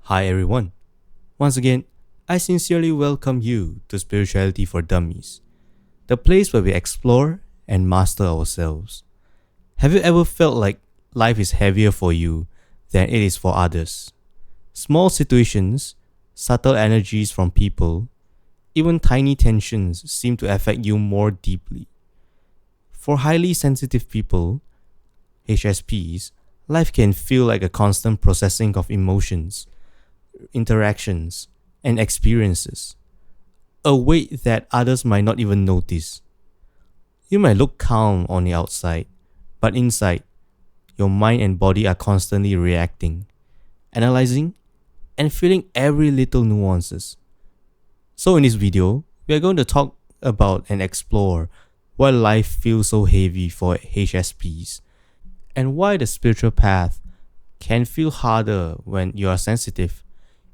Hi everyone. Once again, I sincerely welcome you to Spirituality for Dummies, the place where we explore and master ourselves. Have you ever felt like life is heavier for you than it is for others? Small situations, subtle energies from people, even tiny tensions seem to affect you more deeply. For highly sensitive people, HSPs, life can feel like a constant processing of emotions, interactions, and experiences, a weight that others might not even notice. You might look calm on the outside, but inside, your mind and body are constantly reacting, analyzing, and feeling every little nuances. So in this video, we are going to talk about and explore why life feels so heavy for HSPs and why the spiritual path can feel harder when you are sensitive,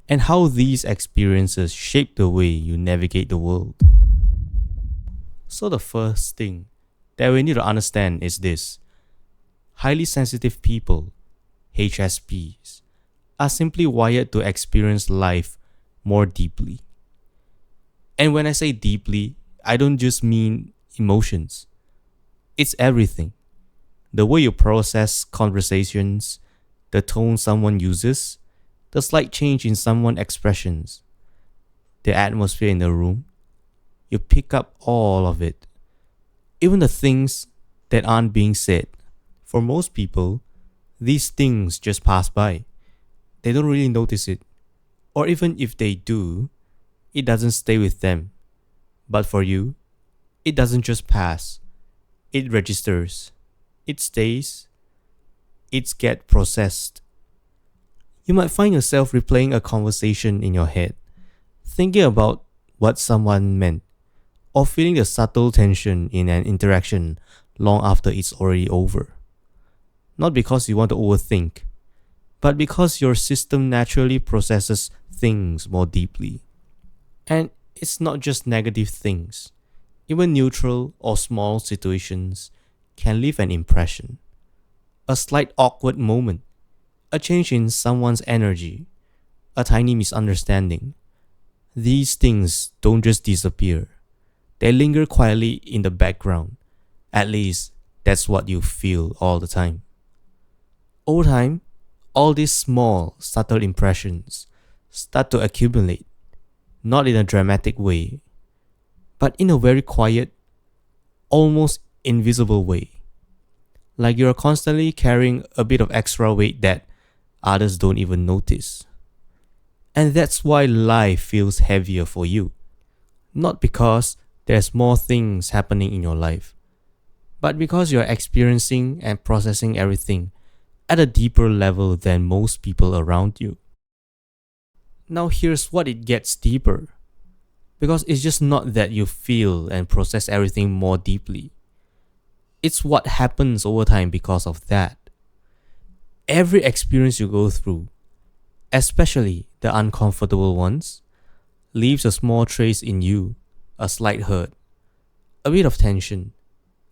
and how these experiences shape the way you navigate the world. So, the first thing that we need to understand is this: highly sensitive people, HSPs, are simply wired to experience life more deeply. And when I say deeply, I don't just mean emotions, it's everything. The way you process conversations, the tone someone uses, the slight change in someone's expressions, the atmosphere in the room. You pick up all of it, even the things that aren't being said. For most people, these things just pass by. They don't really notice it. Or even if they do, it doesn't stay with them. But for you, it doesn't just pass. It registers. It stays. It's get processed. You might find yourself replaying a conversation in your head, thinking about what someone meant, or feeling the subtle tension in an interaction long after it's already over. Not because you want to overthink, but because your system naturally processes things more deeply. And it's not just negative things. Even neutral or small situations can leave an impression. A slight awkward moment, a change in someone's energy, a tiny misunderstanding. These things don't just disappear. They linger quietly in the background. At least, that's what you feel all the time. Over time, all these small, subtle impressions start to accumulate, not in a dramatic way, but in a very quiet, almost invisible way. Like you're constantly carrying a bit of extra weight that others don't even notice. And that's why life feels heavier for you. Not because there's more things happening in your life, but because you're experiencing and processing everything at a deeper level than most people around you. Now here's what it gets deeper. Because it's just not that you feel and process everything more deeply. It's what happens over time because of that. Every experience you go through, especially the uncomfortable ones, leaves a small trace in you, a slight hurt, a bit of tension,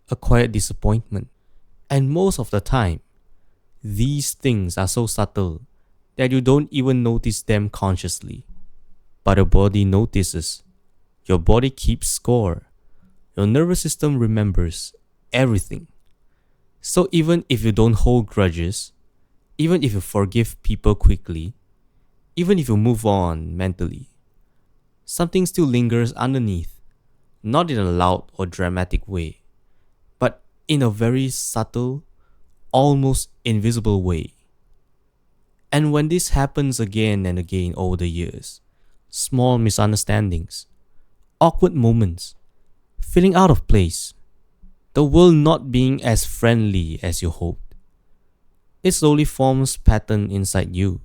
a quiet disappointment. And most of the time, these things are so subtle that you don't even notice them consciously. But your body notices. Your body keeps score. Your nervous system remembers everything. So even if you don't hold grudges, even if you forgive people quickly, even if you move on mentally, something still lingers underneath, not in a loud or dramatic way, but in a very subtle, almost invisible way. And when this happens again and again over the years, small misunderstandings, awkward moments, feeling out of place, the world not being as friendly as you hoped, it slowly forms pattern inside you.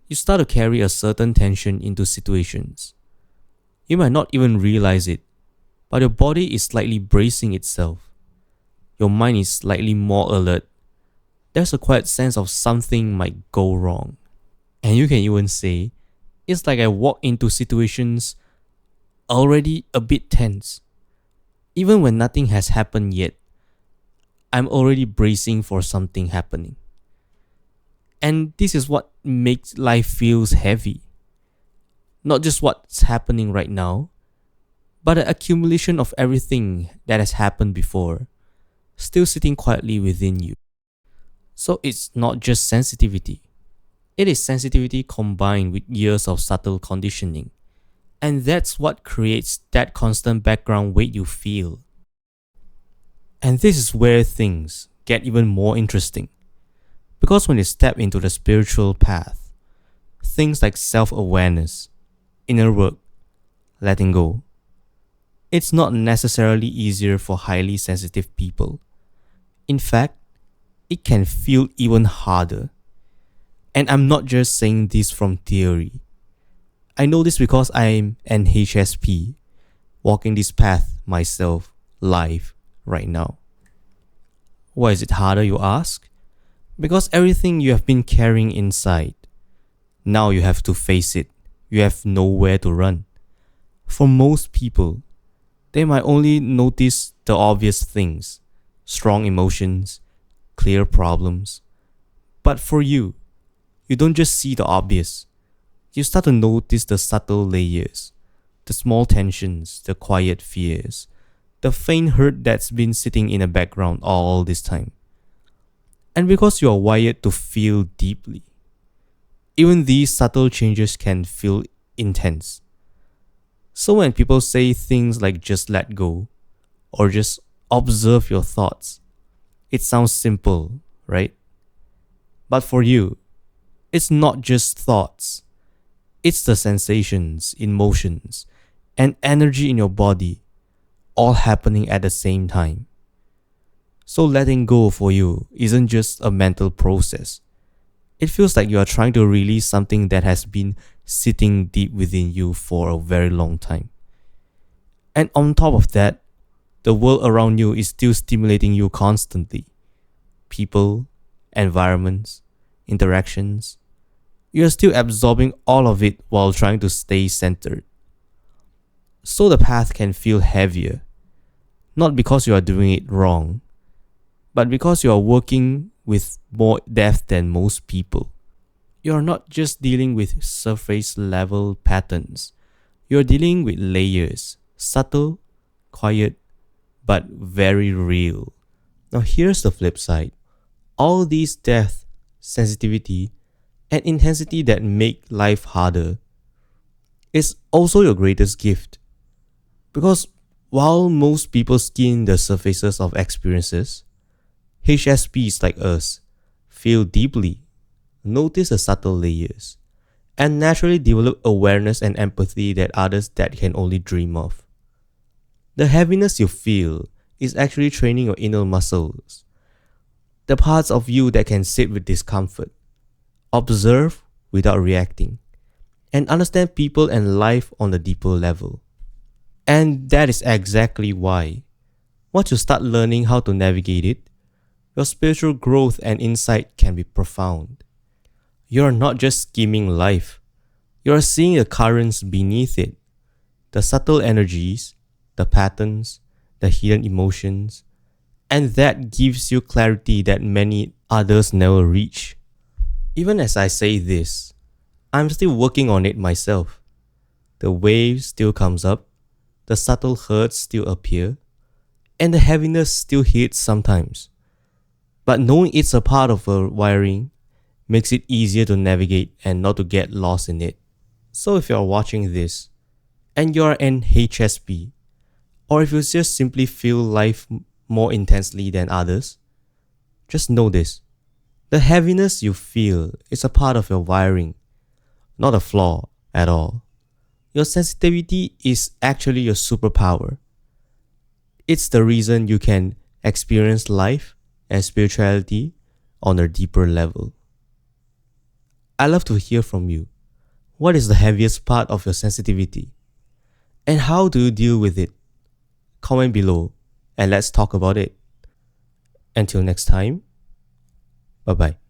You start to carry a certain tension into situations. You might not even realize it, but your body is slightly bracing itself. Your mind is slightly more alert. There's a quiet sense of something might go wrong. And you can even say, it's like I walk into situations already a bit tense. Even when nothing has happened yet, I'm already bracing for something happening. And this is what makes life feels heavy. Not just what's happening right now, but an accumulation of everything that has happened before, still sitting quietly within you. So it's not just sensitivity. It is sensitivity combined with years of subtle conditioning. And that's what creates that constant background weight you feel. And this is where things get even more interesting. Because when you step into the spiritual path, things like self-awareness, inner work, letting go, it's not necessarily easier for highly sensitive people. In fact, it can feel even harder. And I'm not just saying this from theory. I know this because I'm an aHSP, walking this path myself live right now. Why is it harder, you ask? Because everything you have been carrying inside, now you have to face it. You have nowhere to run. For most people, they might only notice the obvious things, strong emotions, clear problems. But for you, you don't just see the obvious. You start to notice the subtle layers, the small tensions, the quiet fears, the faint hurt that's been sitting in the background all this time. And because you are wired to feel deeply, even these subtle changes can feel intense. So when people say things like just let go, or just observe your thoughts, it sounds simple, right? But for you, it's not just thoughts. It's the sensations, emotions, and energy in your body all happening at the same time. So letting go for you isn't just a mental process. It feels like you are trying to release something that has been sitting deep within you for a very long time. And on top of that, the world around you is still stimulating you constantly. People, environments, interactions. You are still absorbing all of it while trying to stay centered. So the path can feel heavier, not because you are doing it wrong, but because you are working with more depth than most people. You are not just dealing with surface level patterns. You are dealing with layers, subtle, quiet, but very real. Now here's the flip side. All these depth, sensitivity, and intensity that make life harder is also your greatest gift. Because while most people skim the surfaces of experiences, aHSPs like us feel deeply, notice the subtle layers, and naturally develop awareness and empathy that others that can only dream of. The heaviness you feel is actually training your inner muscles, the parts of you that can sit with discomfort, observe without reacting, and understand people and life on a deeper level. And that is exactly why, once you start learning how to navigate it, your spiritual growth and insight can be profound. You are not just skimming life, you are seeing the currents beneath it, the subtle energies, the patterns, the hidden emotions, and that gives you clarity that many others never reach. Even as I say this, I'm still working on it myself. The waves still comes up, the subtle hurts still appear, and the heaviness still hits sometimes. But knowing it's a part of a wiring makes it easier to navigate and not to get lost in it. So if you're watching this, and you're an aHSP, or if you just simply feel life more intensely than others, just know this. The heaviness you feel is a part of your wiring, not a flaw at all. Your sensitivity is actually your superpower. It's the reason you can experience life and spirituality on a deeper level. I love to hear from you. What is the heaviest part of your sensitivity? And how do you deal with it? Comment below and let's talk about it. Until next time, bye bye.